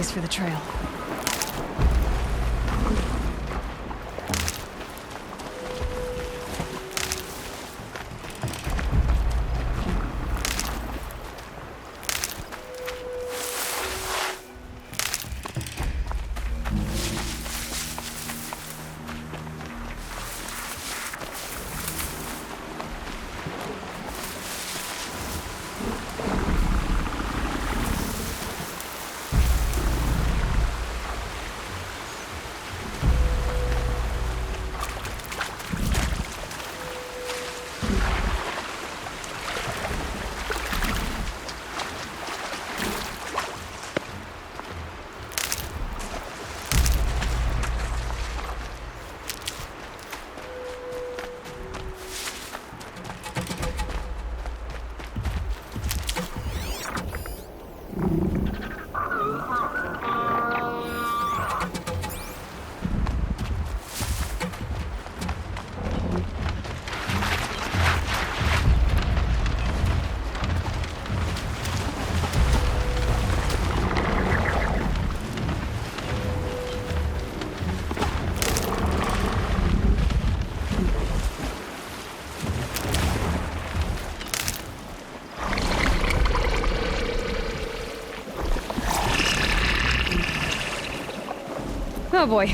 Thanks for the trail. Oh boy.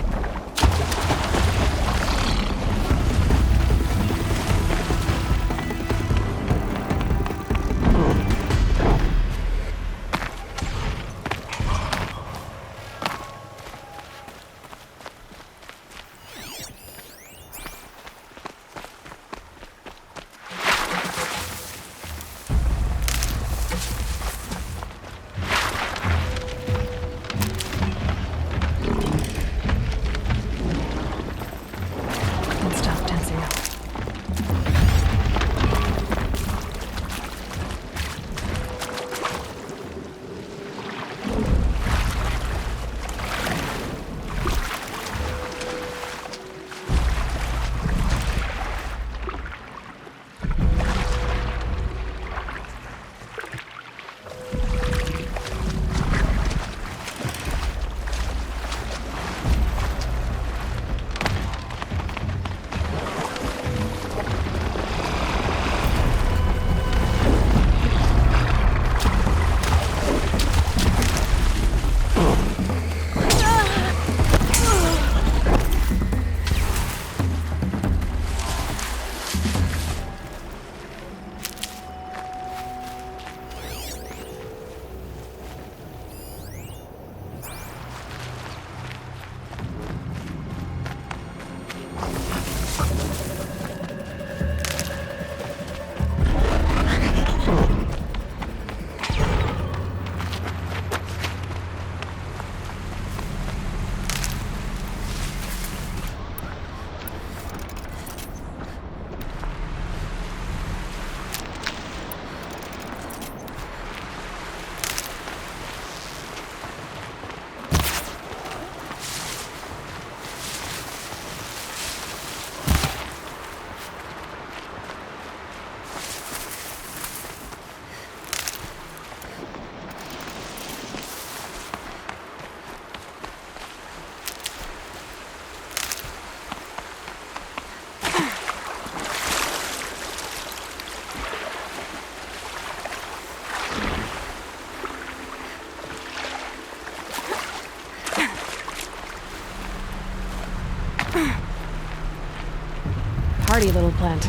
Hardy little plant.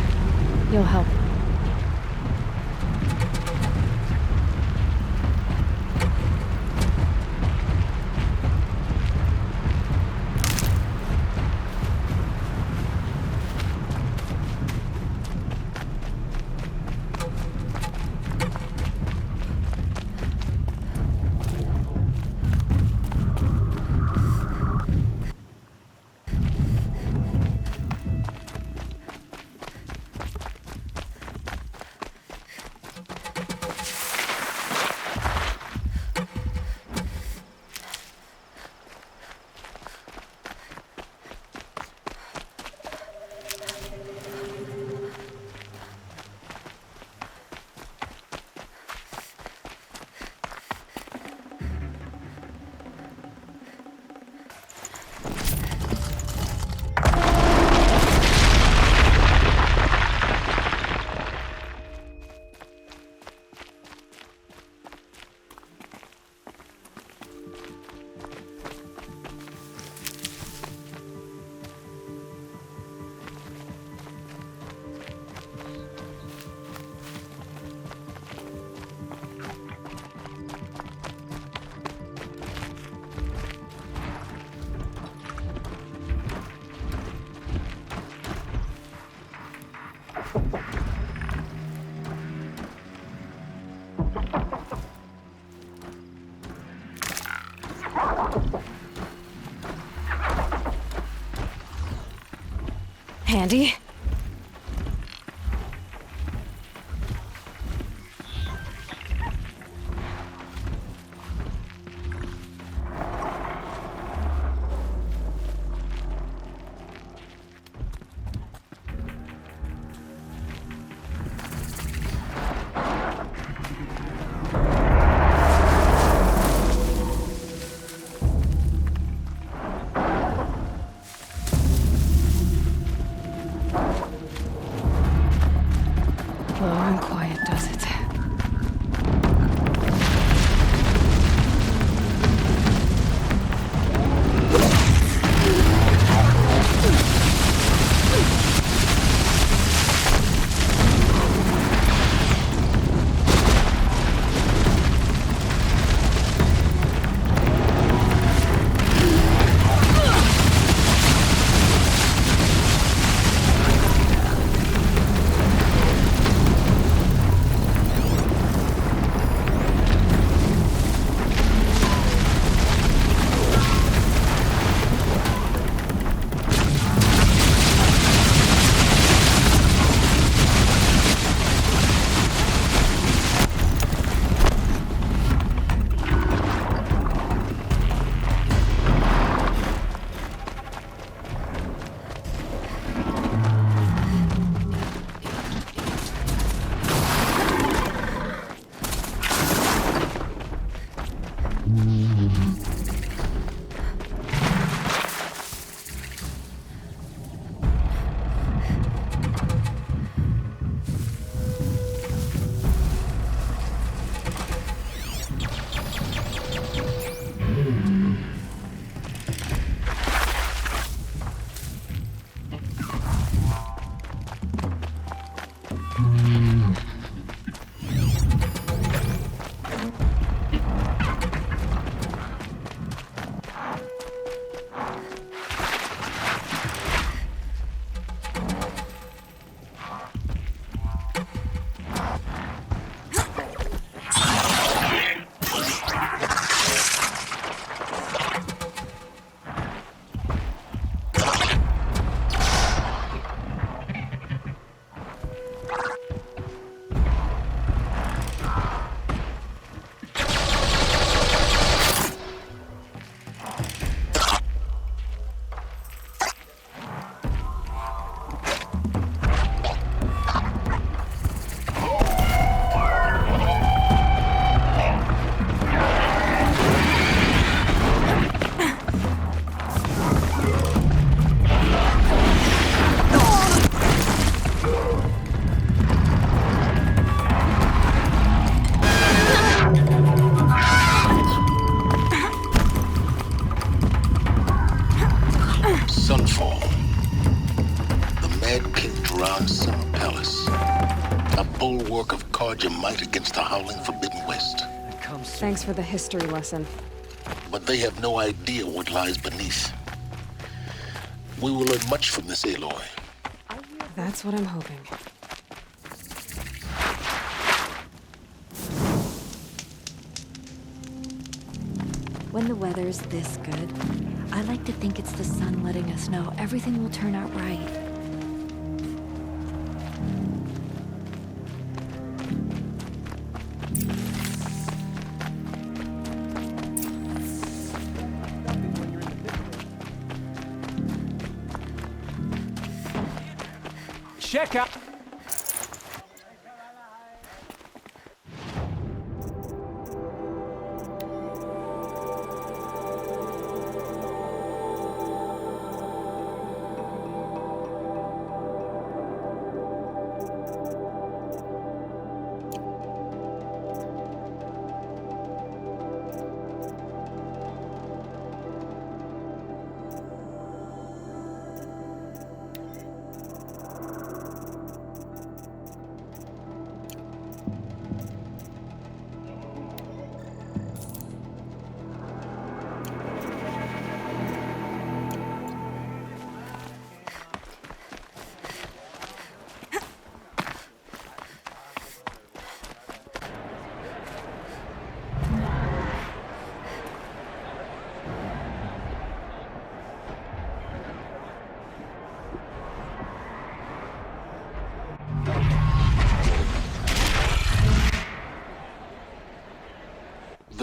You'll help. Handy. Low and quiet does it. Sunfall. The Mad King around Summer Palace. A bulwark of cards your might against the howling Forbidden West. Thanks for the history lesson. But they have no idea what lies beneath. We will learn much from this Aloy. That's what I'm hoping. When the weather's this good, I like to think it's the sun letting us know everything will turn out right. Check out.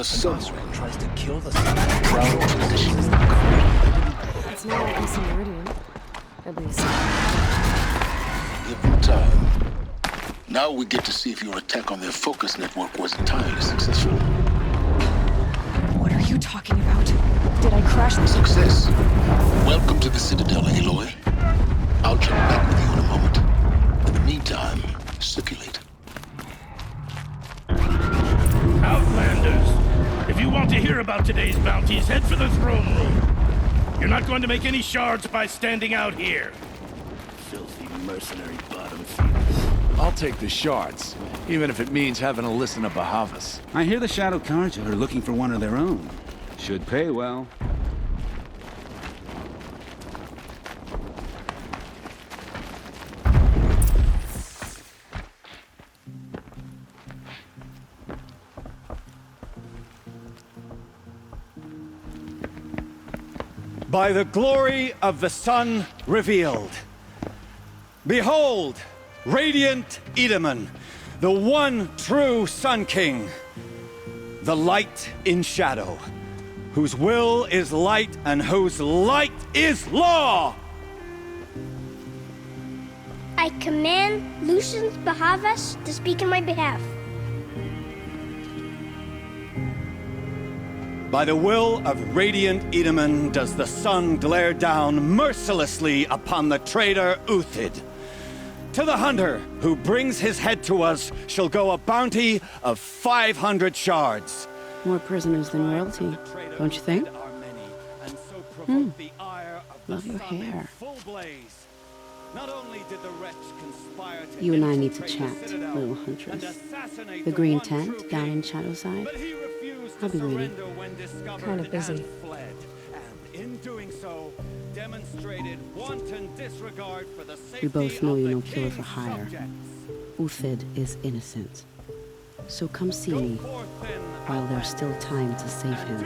The sun tries to kill the traveled to positions. It's not like missing Meridian. At least. Give them time. Now we get to see if your attack on their focus network was entirely successful. What are you talking about? Did I crash the Success. Welcome to the Citadel, Aloy. I'll check back with you in a moment. In the meantime, circulate. Outlanders! If you want to hear about today's bounties, head for the throne room. You're not going to make any shards by standing out here. Filthy mercenary bottom feeders. I'll take the shards, even if it means having to listen to Bahavas. I hear the Shadow Carja are looking for one of their own. Should pay well. By the glory of the sun revealed. Behold, radiant Edaman, the one true Sun King. The light in shadow, whose will is light and whose light is law! I command Lucius Bahavas to speak in my behalf. By the will of radiant Edaman does the sun glare down mercilessly upon the traitor Uthid. To the hunter who brings his head to us shall go a bounty of 500 shards. More prisoners than royalty, don't you think? Love your hair. You and I need to chat, little huntress. The green tent down in Shadowside? I'll be waiting. Kind of busy. We both know you're no killer for hire. Uthid is innocent. So come see me while there's still time to save him.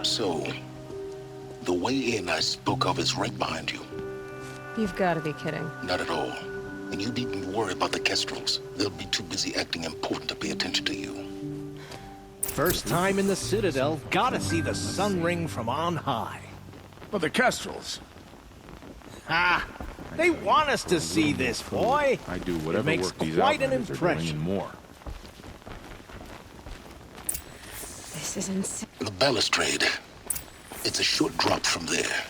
So, the way in I spoke of is right behind you. You've got to be kidding. Not at all. And you needn't worry about the Kestrels. They'll be too busy acting important to pay attention to you. First time in the Citadel, gotta see the sun ring from on high. But the Kestrels. Ha! They want us to see this, boy! I do whatever It makes work these quite an outlanders are doing impression. and more. This is insane. The balustrade. It's a short drop from there.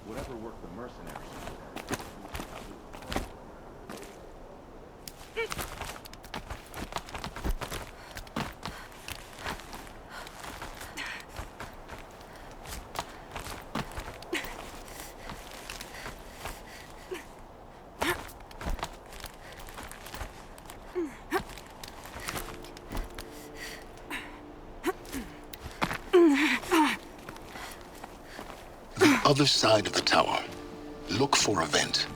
Whatever work the mercenaries. Other side of the tower. Look for a vent.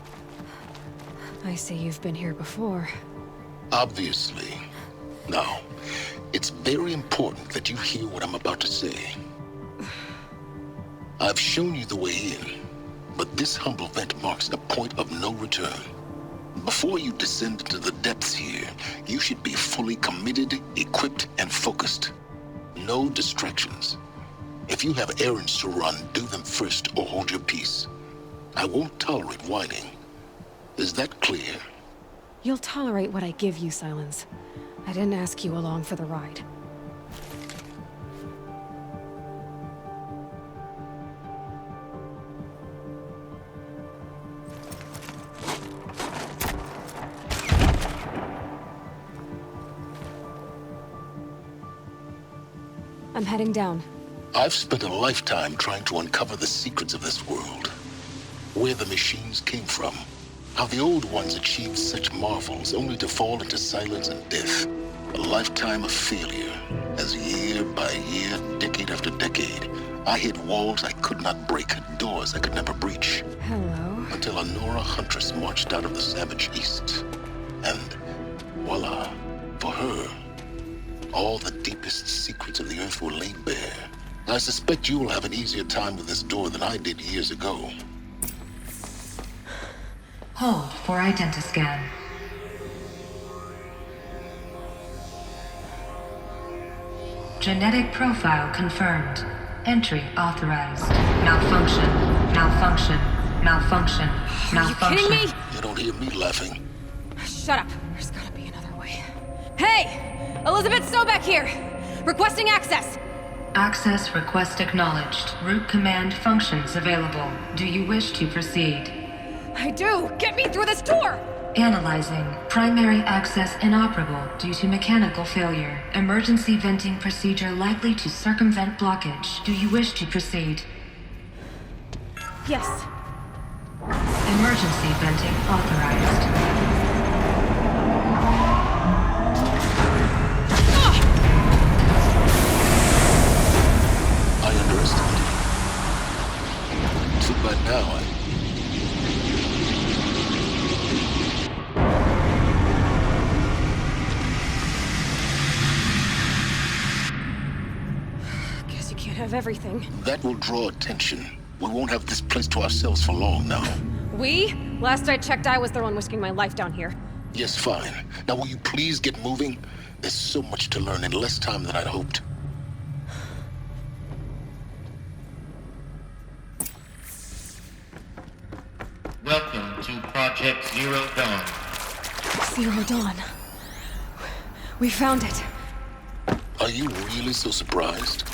I see you've been here before. Obviously. Now, it's very important that you hear what I'm about to say. I've shown you the way in, but this humble vent marks a point of no return. Before you descend into the depths here, you should be fully committed, equipped, and focused. No distractions. If you have errands to run, do them first or hold your peace. I won't tolerate whining. Is that clear? You'll tolerate what I give you, Silence. I didn't ask you along for the ride. I'm heading down. I've spent a lifetime trying to uncover the secrets of this world. Where the machines came from. How the old ones achieved such marvels only to fall into silence and death. A lifetime of failure. As year by year, decade after decade, I hit walls I could not break, doors I could never breach. Hello. Until a Nora huntress marched out of the savage east. And voila, for her, all the deepest secrets of the earth were laid bare. I suspect you will have an easier time with this door than I did years ago. Hold for identiscan. Genetic profile confirmed. Entry authorized. Malfunction. Malfunction. Malfunction. Malfunction. Are you kidding me? You don't hear me laughing. Shut up. There's gotta be another way. Hey! Elizabeth Sobek here! Requesting access! Access request acknowledged. Root command functions available. Do you wish to proceed? I do! Get me through this door! Analyzing. Primary access inoperable due to mechanical failure. Emergency venting procedure likely to circumvent blockage. Do you wish to proceed? Yes. Emergency venting authorized. I underestimated. Too bad now, Guess you can't have everything. That will draw attention. We won't have this place to ourselves for long now. We? Last I checked, I was the one risking my life down here. Yes, fine. Now will you please get moving? There's so much to learn in less time than I'd hoped. Welcome to Project Zero Dawn. Zero Dawn. We found it. Are you really so surprised?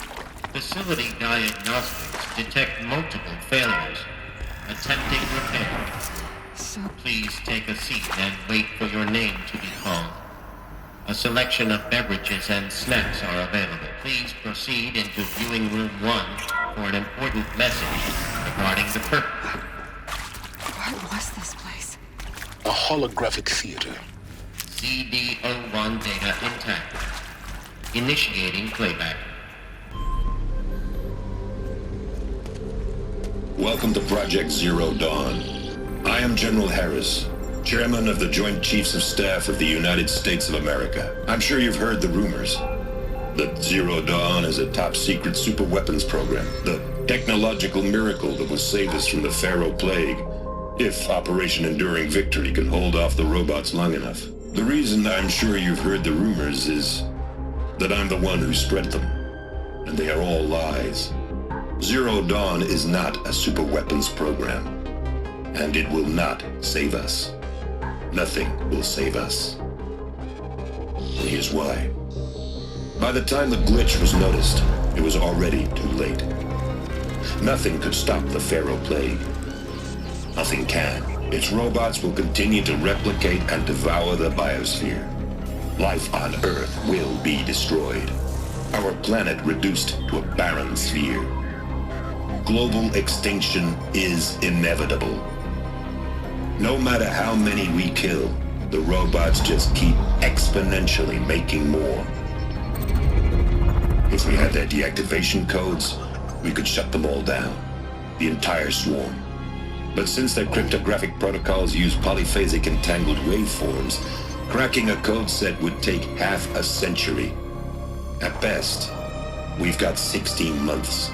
Facility diagnostics detect multiple failures. Attempting repair. So... Please take a seat and wait for your name to be called. A selection of beverages and snacks are available. Please proceed into viewing room 1 for an important message regarding the purpose. What was this place? A holographic theater. CD01 data intact. Initiating playback. Welcome to Project Zero Dawn. I am General Harris, Chairman of the Joint Chiefs of Staff of the United States of America. I'm sure you've heard the rumors that Zero Dawn is a top-secret super-weapons program, the technological miracle that will save us from the Pharaoh Plague, if Operation Enduring Victory can hold off the robots long enough. The reason I'm sure you've heard the rumors is that I'm the one who spread them, and they are all lies. Zero Dawn is not a super-weapons program, and it will not save us. Nothing will save us. And here's why. By the time the glitch was noticed, it was already too late. Nothing could stop the Pharaoh Plague. Nothing can. Its robots will continue to replicate and devour the biosphere. Life on Earth will be destroyed. Our planet reduced to a barren sphere. Global extinction is inevitable. No matter how many we kill, the robots just keep exponentially making more. If we had their deactivation codes, we could shut them all down. The entire swarm. But since their cryptographic protocols use polyphasic entangled waveforms, cracking a code set would take half a century. At best, we've got 16 months.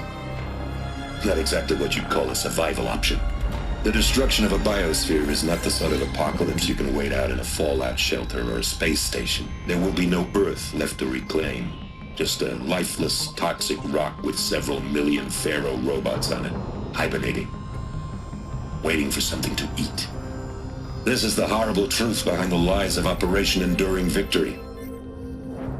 Not exactly what you'd call a survival option. The destruction of a biosphere is not the sort of apocalypse you can wait out in a fallout shelter or a space station. There will be no Earth left to reclaim. Just a lifeless, toxic rock with several million Pharaoh robots on it, hibernating, waiting for something to eat. This is the horrible truth behind the lies of Operation Enduring Victory.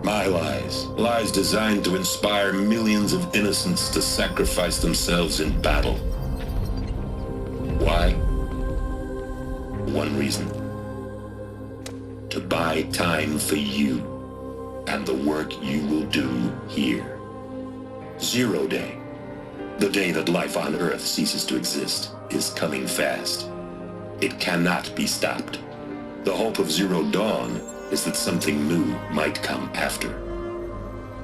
My lies. Lies designed to inspire millions of innocents to sacrifice themselves in battle. Why? One reason. To buy time for you and the work you will do here. Zero Day, the day that life on Earth ceases to exist, is coming fast. It cannot be stopped. The hope of Zero Dawn is that something new might come after.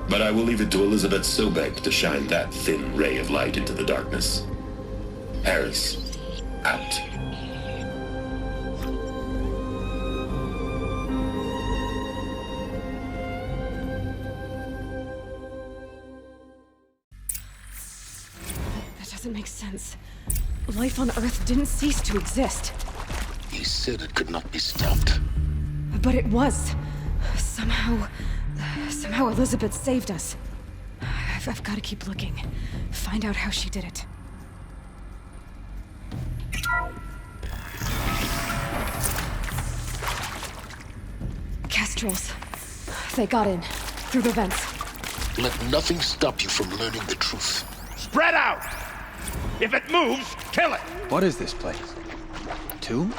But I will leave it to Elizabeth Sobek to shine that thin ray of light into the darkness. Harris, out. That doesn't make sense. Life on Earth didn't cease to exist. He said it could not be stopped. But it was. Somehow Elizabeth saved us. I've got to keep looking. Find out how she did it. Kestrels. They got in. Through the vents. Let nothing stop you from learning the truth. Spread out! If it moves, kill it! What is this place? Two?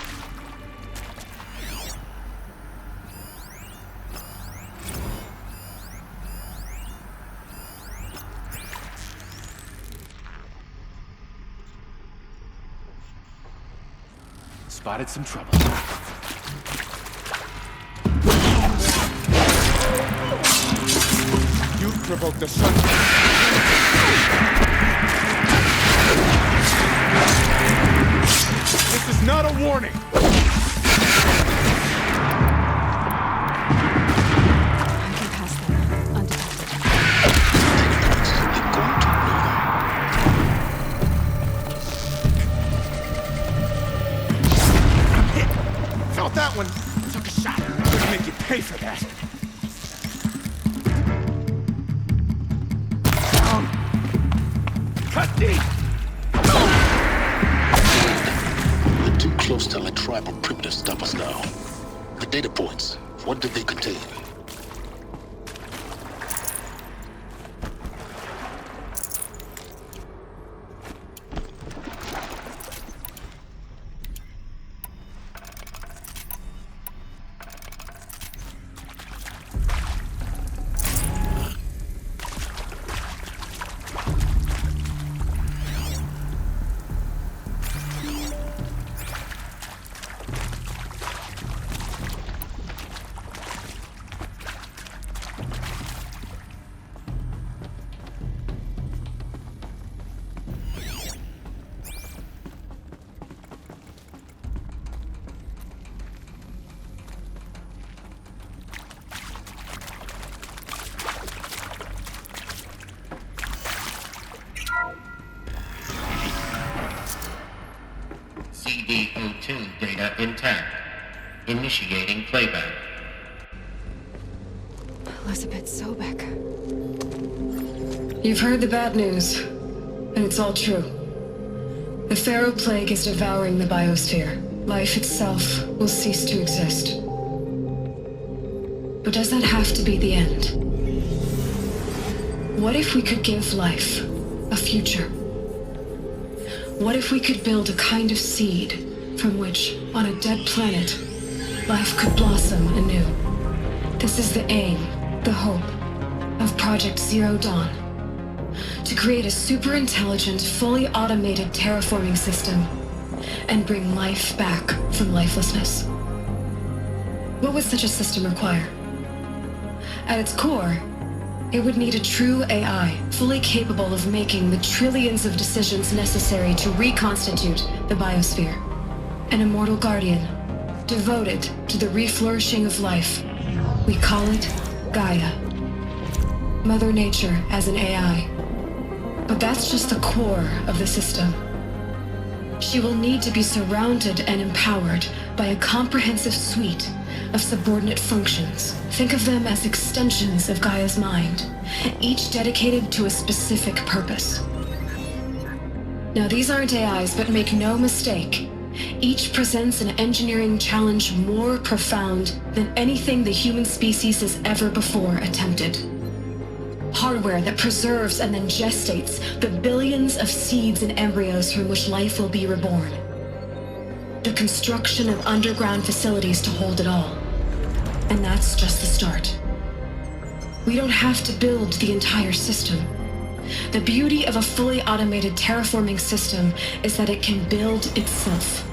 Spotted some trouble. You provoked the sun. This is not a warning! I can pass them, undetected. I'm hit! Felt that one! Took a shot. I'm gonna make you pay for that. Cut deep! We're too close to let tribal primitives stop us now. The data points, what did they contain? CD02 data intact. Initiating playback. Elizabeth Sobek. You've heard the bad news, and it's all true. The Pharaoh Plague is devouring the biosphere. Life itself will cease to exist. But does that have to be the end? What if we could give life a future? What if we could build a kind of seed from which, on a dead planet, life could blossom anew? This is the aim, the hope, of Project Zero Dawn. To create a super-intelligent, fully automated terraforming system and bring life back from lifelessness. What would such a system require? At its core, it would need a true AI, fully capable of making the trillions of decisions necessary to reconstitute the biosphere. An immortal guardian, devoted to the reflourishing of life. We call it Gaia. Mother Nature as an AI. But that's just the core of the system. She will need to be surrounded and empowered by a comprehensive suite of subordinate functions. Think of them as extensions of Gaia's mind, each dedicated to a specific purpose. Now, these aren't AIs, but make no mistake, each presents an engineering challenge more profound than anything the human species has ever before attempted. Hardware that preserves and then gestates the billions of seeds and embryos from which life will be reborn. The construction of underground facilities to hold it all. And that's just the start. We don't have to build the entire system. The beauty of a fully automated terraforming system is that it can build itself.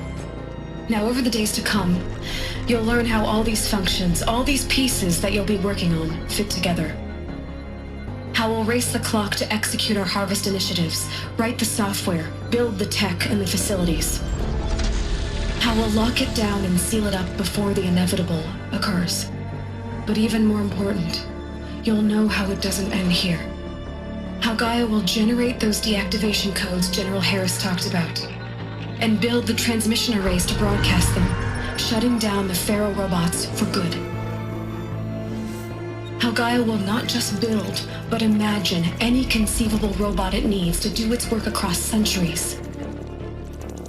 Now, over the days to come, you'll learn how all these functions, all these pieces that you'll be working on, fit together. How we'll race the clock to execute our harvest initiatives, write the software, build the tech and the facilities. How we'll lock it down and seal it up before the inevitable occurs. But even more important, you'll know how it doesn't end here. How Gaia will generate those deactivation codes General Harris talked about, and build the transmission arrays to broadcast them, shutting down the Pharaoh robots for good. How Gaia will not just build, but imagine any conceivable robot it needs to do its work across centuries.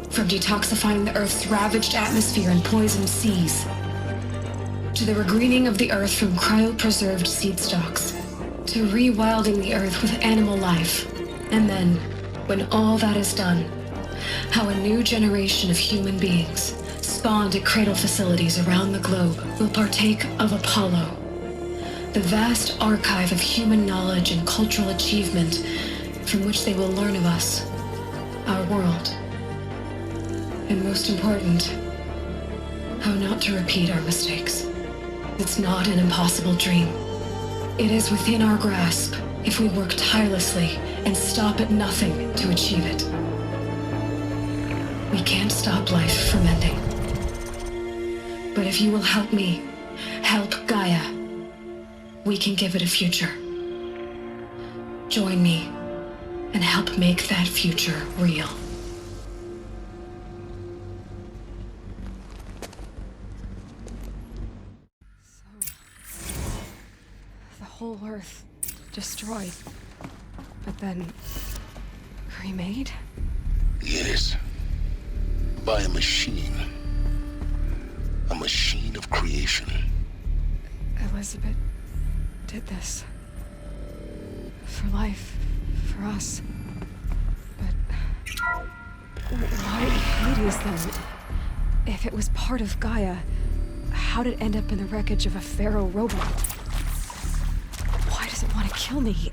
From detoxifying the Earth's ravaged atmosphere and poisoned seas, to the regreening of the Earth from cryopreserved seed stalks, to rewilding the Earth with animal life. And then, when all that is done, how a new generation of human beings, spawned at cradle facilities around the globe, will partake of Apollo, the vast archive of human knowledge and cultural achievement from which they will learn of us, our world. And most important, how not to repeat our mistakes. It's not an impossible dream. It is within our grasp if we work tirelessly and stop at nothing to achieve it. We can't stop life from ending. But if you will help me, help Gaia, we can give it a future. Join me and help make that future real. The whole Earth destroyed, but then remade? Yes. By a machine. A machine of creation. Elizabeth did this. For life, for us. But why Hades then? If it was part of Gaia, how did it end up in the wreckage of a Pharaoh robot? Why does it want to kill me?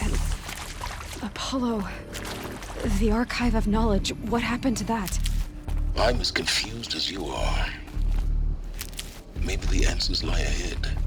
And Apollo, the archive of knowledge, what happened to that? I'm as confused as you are. Maybe the answers lie ahead.